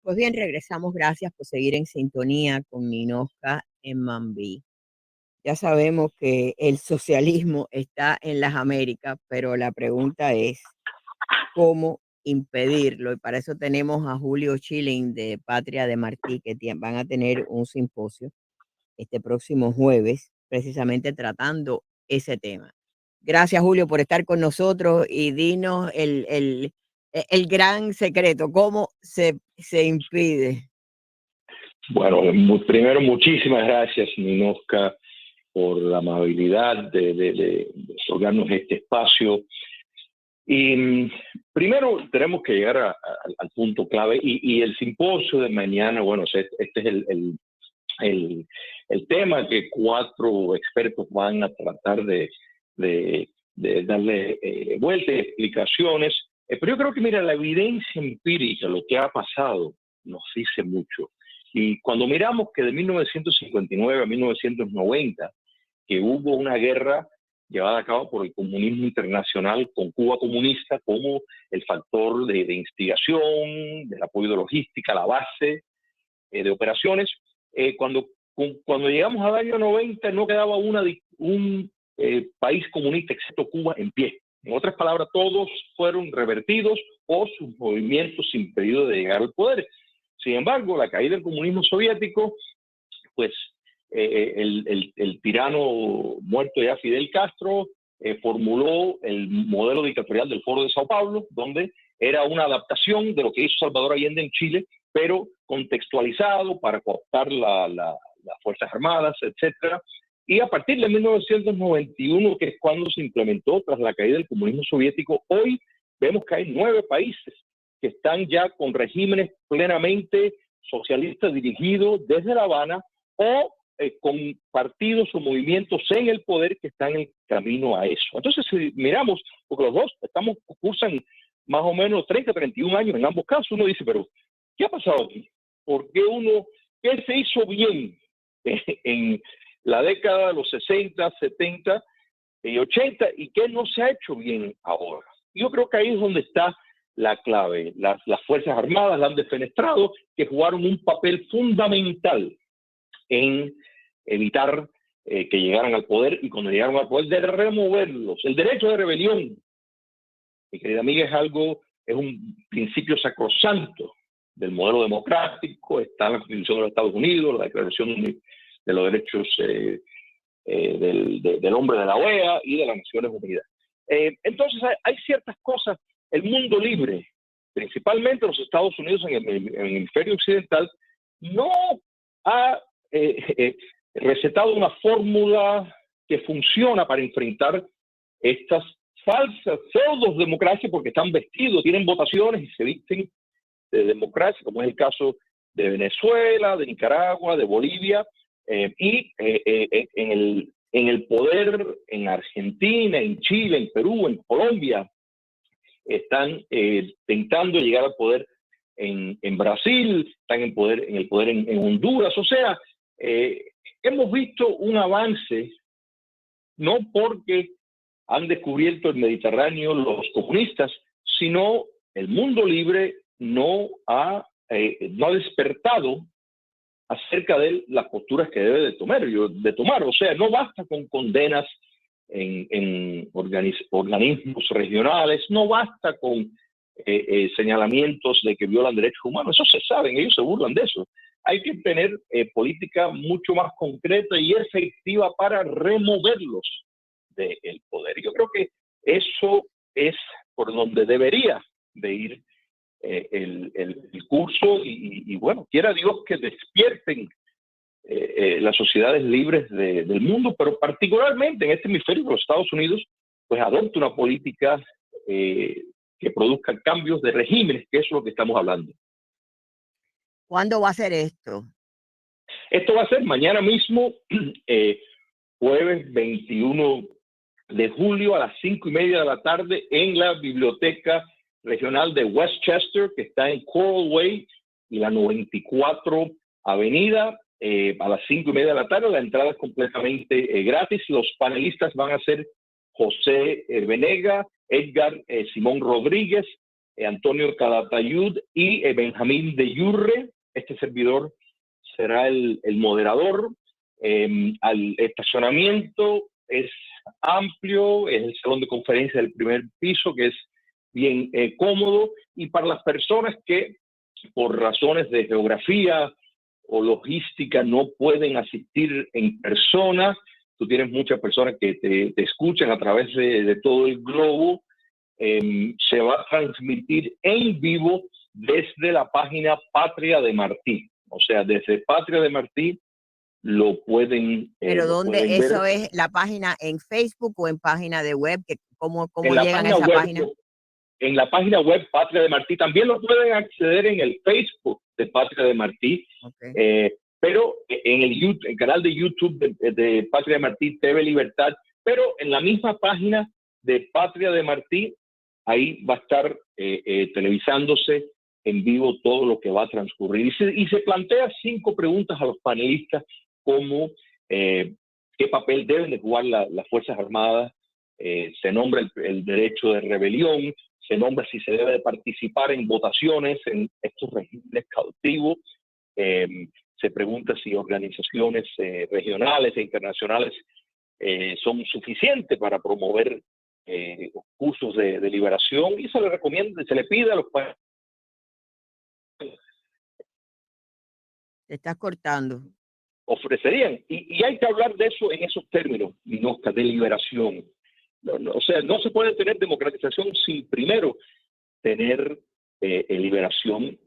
Pues bien, regresamos. Gracias por seguir en sintonía con Ninoska en Mambí. Ya sabemos que el socialismo está en las Américas, pero la pregunta es cómo impedirlo. Y para eso tenemos a Julio Schilling de Patria de Martí, que van a tener un simposio este próximo jueves, precisamente tratando ese tema. Gracias, Julio, por estar con nosotros y dinos el gran secreto, cómo se impide. Bueno, primero muchísimas gracias, Ninoska, por la amabilidad de otorgarnos este espacio. Y primero tenemos que llegar al punto clave y el simposio de mañana, bueno, este es el tema que 4 expertos van a tratar de darle vuelta y explicaciones. Pero yo creo que, mira, la evidencia empírica, lo que ha pasado, nos dice mucho. Y cuando miramos que de 1959 a 1990, que hubo una guerra llevada a cabo por el comunismo internacional con Cuba comunista como el factor de instigación, del apoyo de logística, la base de operaciones, cuando llegamos al año 90 no quedaba un país comunista excepto Cuba en pie. En otras palabras, todos fueron revertidos o sus movimientos impedidos de llegar al poder. Sin embargo, la caída del comunismo soviético, pues el tirano muerto ya Fidel Castro formuló el modelo dictatorial del Foro de Sao Paulo, donde era una adaptación de lo que hizo Salvador Allende en Chile, pero contextualizado para cooptar las Fuerzas Armadas, etc. Y a partir de 1991, que es cuando se implementó tras la caída del comunismo soviético, hoy vemos que hay 9 países que están ya con regímenes plenamente socialistas dirigidos desde La Habana o con partidos o movimientos en el poder que están en camino a eso. Entonces, si miramos, porque los dos cursan más o menos 30, 31 años en ambos casos, uno dice, pero ¿qué ha pasado aquí? ¿Por qué se hizo bien en la década de los 60, 70 y 80 y qué no se ha hecho bien ahora? Yo creo que ahí es donde está la clave. Las Fuerzas Armadas la han defenestrado, que jugaron un papel fundamental en evitar que llegaran al poder, y cuando llegaron al poder, de removerlos. El derecho de rebelión, mi querida amiga, es un principio sacrosanto del modelo democrático. Está en la Constitución de los Estados Unidos, la Declaración de los Derechos del Hombre de la OEA y de las Naciones Unidas. Entonces hay ciertas cosas. El mundo libre, principalmente los Estados Unidos en el hemisferio occidental, no ha recetado una fórmula que funciona para enfrentar estas falsas pseudo democracias, porque están vestidos, tienen votaciones y se visten de democracia, como es el caso de Venezuela, de Nicaragua, de Bolivia, y en el poder en Argentina, en Chile, en Perú, en Colombia, están intentando llegar al poder en Brasil, están en el poder en Honduras. O sea, hemos visto un avance, no porque han descubierto el Mediterráneo los comunistas, sino el mundo libre no ha despertado acerca de las posturas que debe de tomar. O sea, no basta con condenas en organismos regionales, no basta con señalamientos de que violan derechos humanos. Eso se sabe, ellos se burlan de eso. Hay que tener política mucho más concreta y efectiva para removerlos del poder. Yo creo que eso es por donde debería de ir el curso y bueno, quiera Dios que despierten las sociedades libres del mundo, pero particularmente en este hemisferio de los Estados Unidos, pues adopte una política que produzca cambios de regímenes, que eso es lo que estamos hablando. ¿Cuándo va a ser esto? Esto va a ser mañana mismo, jueves 21 de julio a las 5:30 de la tarde en la Biblioteca Regional de Westchester, que está en Coral Way y la 94 Avenida, a las 5:30 de la tarde. La entrada es completamente gratis. Los panelistas van a ser José Venega, Edgar Simón Rodríguez, Antonio Calatayud y Benjamín de Yurre. Este servidor será el moderador. Al estacionamiento es amplio, es el salón de conferencia del primer piso, que es bien cómodo, y para las personas que por razones de geografía o logística no pueden asistir en persona, tú tienes muchas personas que te escuchan a través de todo el globo. Se va a transmitir en vivo desde la página Patria de Martí. O sea, desde Patria de Martí lo pueden, ¿Pero dónde pueden eso ver. es? ¿La página en Facebook o en página de web? ¿Cómo En la llegan a página esa web, página? en la página web Patria de Martí. También lo pueden acceder en el Facebook de Patria de Martí. Okay. Pero en el canal de YouTube de Patria de Martí, TV Libertad, pero en la misma página de Patria de Martí, ahí va a estar televisándose en vivo todo lo que va a transcurrir. Y se plantea 5 preguntas a los panelistas, como qué papel deben de jugar las Fuerzas Armadas, se nombra el derecho de rebelión, se nombra si se debe de participar en votaciones en estos regímenes cautivos, se pregunta si organizaciones regionales e internacionales son suficientes para promover cursos de liberación, y se le recomienda, se le pide a los países. Te estás cortando. Ofrecerían, y hay que hablar de eso en esos términos, Minosca, de liberación. O sea, no se puede tener democratización sin primero tener liberación,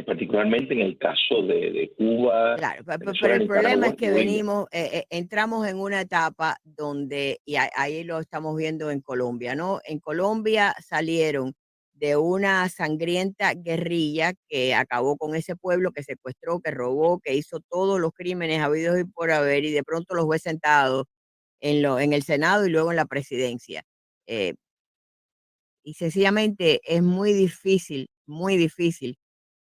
particularmente en el caso de Cuba. Claro, pero Venezuela, el problema es que Nicaragua, entramos en una etapa donde, y ahí lo estamos viendo en Colombia, ¿no? En Colombia salieron de una sangrienta guerrilla que acabó con ese pueblo, que secuestró, que robó, que hizo todos los crímenes habidos y por haber, y de pronto los ve sentados en el Senado y luego en la presidencia. Eh, y sencillamente es muy difícil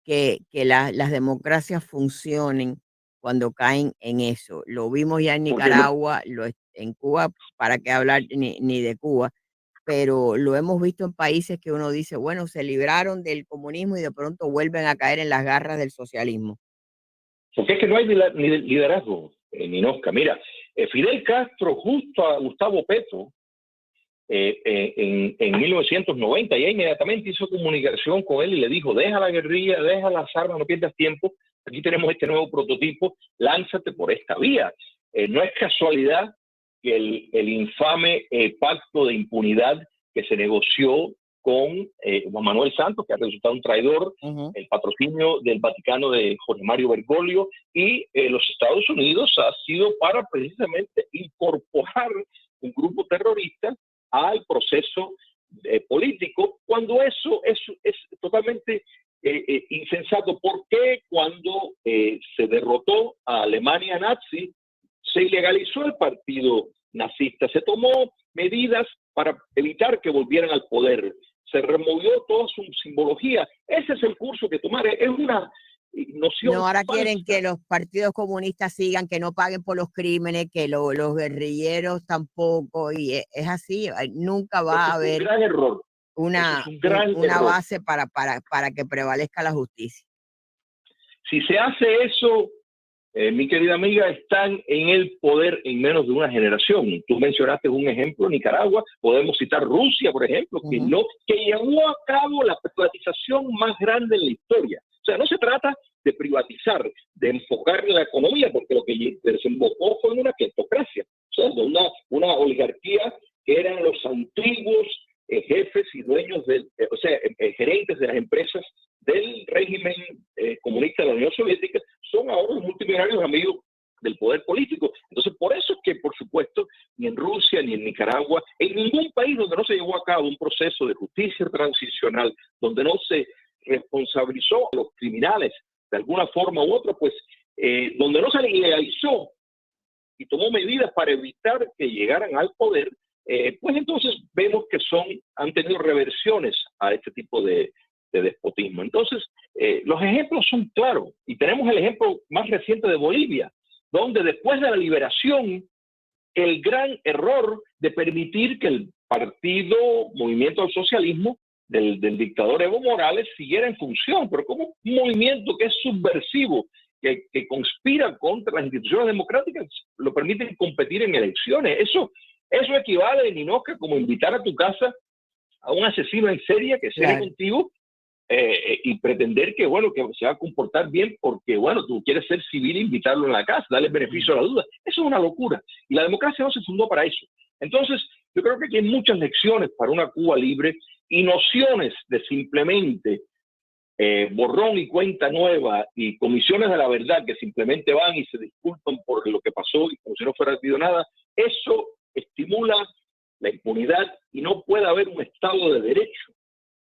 que las democracias funcionen cuando caen en eso. Lo vimos ya en porque lo, Nicaragua, en Cuba, para qué hablar ni de Cuba, pero lo hemos visto en países que uno dice, bueno, se libraron del comunismo y de pronto vuelven a caer en las garras del socialismo. porque es que no hay ni liderazgo, Ninosca. Mira, Fidel Castro, justo a Gustavo Petro, en 1990, ya inmediatamente hizo comunicación con él y le dijo: deja la guerrilla, deja las armas, no pierdas tiempo, aquí tenemos este nuevo prototipo, lánzate por esta vía. No es casualidad que el infame pacto de impunidad que se negoció con Juan Manuel Santos, que ha resultado un traidor, el patrocinio del Vaticano de Jorge Mario Bergoglio y los Estados Unidos, ha sido para precisamente incorporar un grupo terrorista al proceso político, cuando eso es totalmente insensato. ¿Por qué cuando se derrotó a Alemania nazi se ilegalizó el partido nazista? Se tomó medidas para evitar que volvieran al poder, se removió toda su simbología. Ese es el curso que tomar. Es una noción No, ahora falsa. quieren que los partidos comunistas sigan, que no paguen por los crímenes, que los guerrilleros tampoco, y es así. Nunca va a haber un gran error. una base para que prevalezca la justicia. Si se hace eso, mi querida amiga, están en el poder en menos de una generación. Tú mencionaste un ejemplo, Nicaragua, podemos citar Rusia, por ejemplo, que llevó a cabo la privatización más grande en la historia. O sea, no se trata de privatizar, de enfocar la economía, porque lo que desembocó fue en una kleptocracia, o sea, de una oligarquía que eran los antiguos jefes y dueños, gerentes de las empresas del régimen comunista de la Unión Soviética, son ahora los multimillonarios amigos del poder político. Entonces, por eso es que, por supuesto, ni en Rusia, ni en Nicaragua, en ningún país donde no se llevó a cabo un proceso de justicia transicional, donde no se responsabilizó a los criminales de alguna forma u otra, pues donde no se legalizó y tomó medidas para evitar que llegaran al poder, pues entonces vemos que han tenido reversiones a este tipo de despotismo. Entonces, los ejemplos son claros, y tenemos el ejemplo más reciente de Bolivia, donde después de la liberación, el gran error de permitir que el partido Movimiento al Socialismo del dictador Evo Morales siguiera en función, pero como un movimiento que es subversivo, que conspira contra las instituciones democráticas, lo permiten competir en elecciones. Eso equivale, Ninoca, como invitar a tu casa a un asesino en serie que cene contigo y pretender que, bueno, que se va a comportar bien porque, bueno, tú quieres ser civil e invitarlo en la casa, darle beneficio a la duda. Eso es una locura. Y la democracia no se fundó para eso. Entonces, yo creo que aquí hay muchas lecciones para una Cuba libre y nociones de simplemente borrón y cuenta nueva y comisiones de la verdad que simplemente van y se disculpan por lo que pasó y como si no fuera habido nada. Eso estimula la impunidad y no puede haber un Estado de Derecho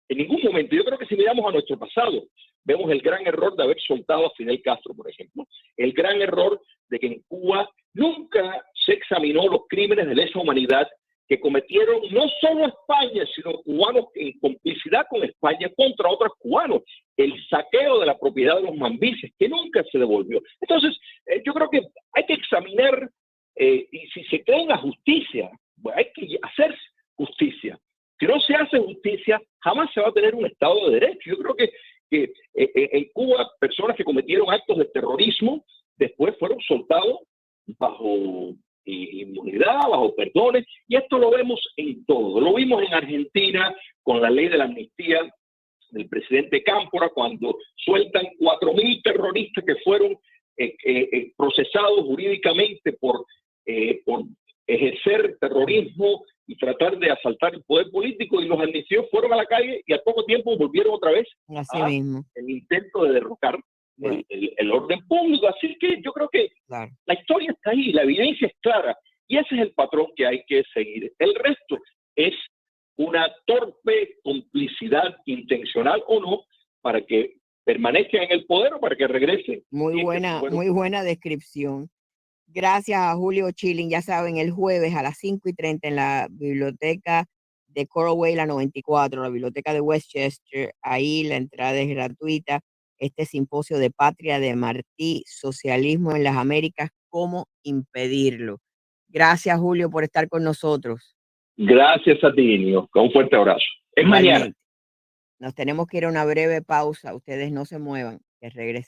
en ningún momento. Yo creo que si miramos a nuestro pasado, vemos el gran error de haber soltado a Fidel Castro, por ejemplo, el gran error de que en Cuba nunca se examinó los crímenes de lesa humanidad que cometieron no solo España, sino cubanos en complicidad con España contra otros cubanos, el saqueo de la propiedad de los mambises, que nunca se devolvió. Entonces, yo creo que hay que examinar, y si se cree en la justicia, bueno, hay que hacer justicia. Si no se hace justicia, jamás se va a tener un Estado de Derecho. Yo creo que en Cuba, personas que cometieron actos de terrorismo, después fueron soltados bajo inmunidad, bajo perdones, y esto lo vemos en todo. Lo vimos en Argentina con la ley de la amnistía del presidente Cámpora, cuando sueltan 4.000 terroristas que fueron procesados jurídicamente por ejercer terrorismo y tratar de asaltar el poder político, y los amnistios fueron a la calle y al poco tiempo volvieron otra vez el intento de derrocar el orden público. Así que yo creo que la historia está ahí, la evidencia es clara, y ese es el patrón que hay que seguir. El resto es una torpe complicidad intencional o no para que permanezca en el poder o para que regrese. Muy buena descripción. Gracias a Julio Schilling. Ya saben, el jueves a las 5:30 en la biblioteca de Coral Way, la 94, la biblioteca de Westchester. Ahí la entrada es gratuita. Este simposio de Patria de Martí, Socialismo en las Américas, ¿cómo impedirlo? Gracias, Julio, por estar con nosotros. Gracias a ti, Niño. Un fuerte abrazo. Es mañana. Nos tenemos que ir a una breve pausa. Ustedes no se muevan, que regresen.